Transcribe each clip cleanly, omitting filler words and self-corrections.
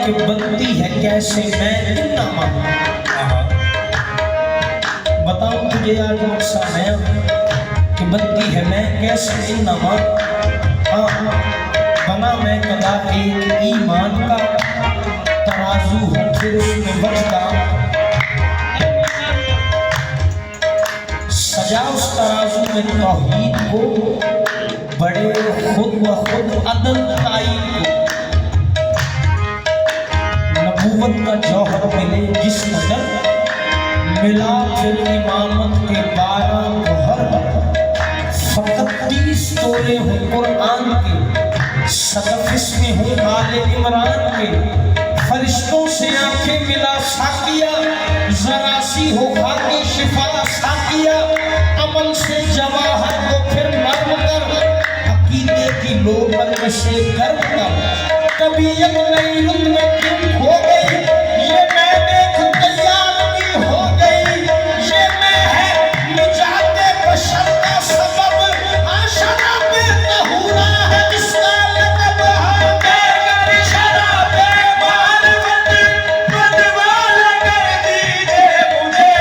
कि बनती है कैसे मैं इतना मानूं। बताऊं तुझे आज मौका है कि बनती है मैं कैसे इतना मानूं। हाँ, बना मैं कदा एक ईमान का, तराजू हूँ फिर उसमें बचता, सजा उस तराजू में तौहीद को, बड़े खुद ब खुद अदल ताई को। नबूवत का जौहर मिले जिस नजर, मिला फिर इमामत के 12 गोहर। फकत 30 तोले हो कुरान के, सदफ इसमें हो आले इमरान के। फरिश्तों से आंखें मिला साकिया, जरा सी हो खाके शिफा साकिया। अमल से जवाहर को फिर नर्म कर, अकीदे की लोबल से गर्म कर। तबीयत नई रुत में क्यों खो गई, ये मैं देख तैयार की हो गई। ये मैं है निजाते बशर का सबब, शराबे तहूरा है जिसका लक़ब। बेगर शराबे मारिफत बदवाला कर दीजिए मुझे।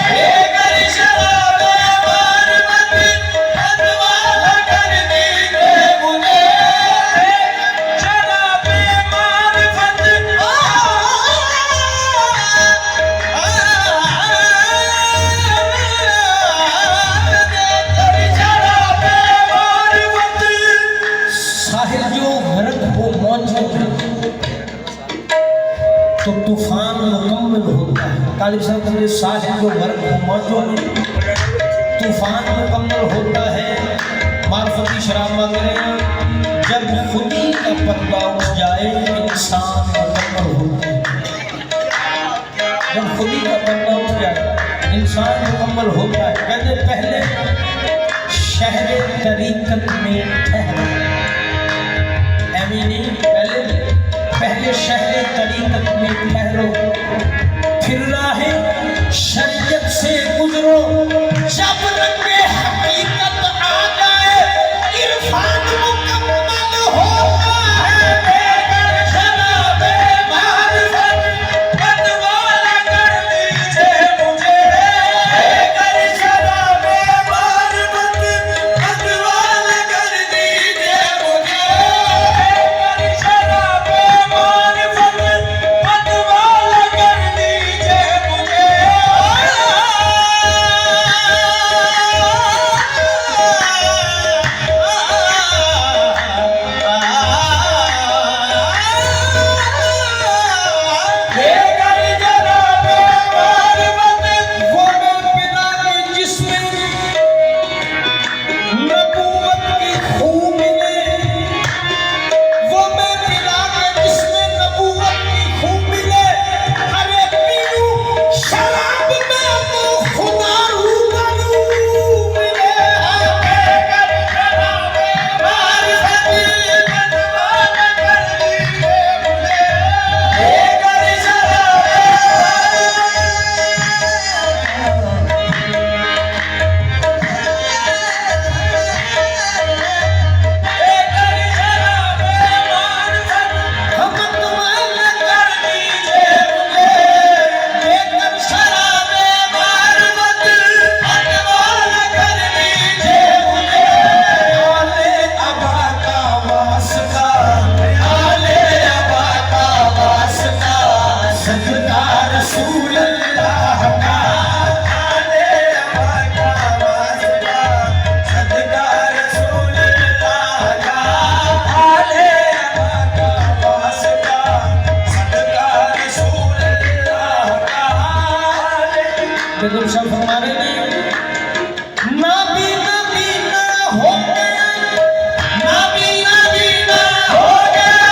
बेगर शराबे मारिफत बदवाला कर दीजिए मुझे। शराबे मारिफत साहिल जो गरक हो मौजूद तो तूफान मुकम्मल होता है। तालिब साहब बोले साहिल जो गरक हो मौजूद तूफान मुकम्मल होता है। मार्फती शराब मांग रहे हैं, जब खुदी का पर्दा उठ जाए इंसान मुकम्मल होता है। जब खुदी का पर्दा उठ जाए इंसान मुकम्मल होता है। कहते पहले शहरे तरीकत में ठहरो, पहले शहरे तरीकत में ठहरो, फिर राहे शरीयत से गुजरो। जब रंगे हकीकत आ जाए इरफान मुकम्मल होता है। बेगर शराबे मारिफत बदवाला कर दीजिए मुझे। बेगर शराबे मारिफत बदवाला कर दीजिए मुझे। बेगर शराबे मारिफत बदवाला कर दीजिए मुझे। बेगर शराबे मारिफत वो मैं पिला के जिसमें नबूवत की खू मिले, वो मैं पिला के जिसमें नबूवत की खू मिले। अरे पीऊं शराब में तो खुदा रूबरू मिले। बेगर शराबे मारिफत बदवाला कर दीजिए मुझे। बेगर शराबे बेगम साहब हमारे लिए नबी नबी ना हो गया, नबी नबी ना हो गया,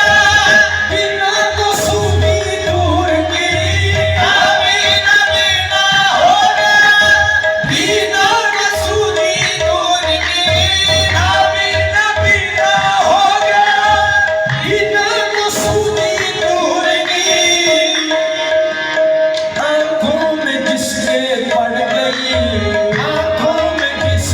बिना कसूरी दूर की। नबी नबी ना हो गया, बिना कसूरी दूर की। नबी नबी ना हो गया, बिना कसूरी दूर की। आंखों में जिसके पड़ गई, आंखों में जिस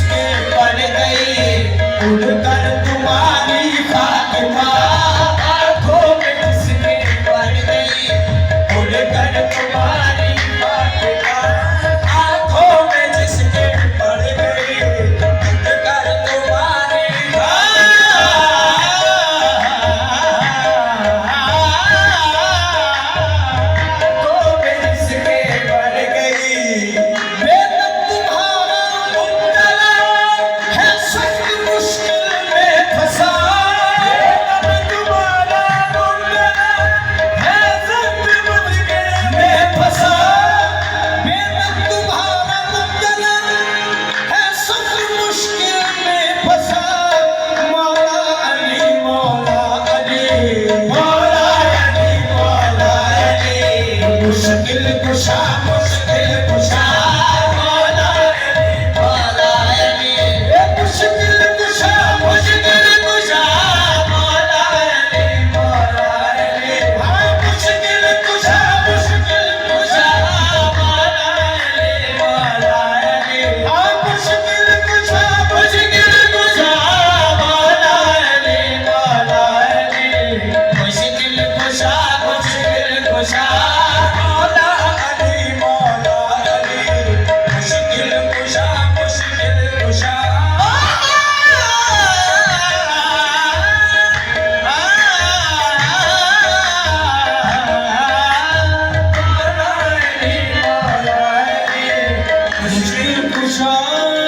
ईमान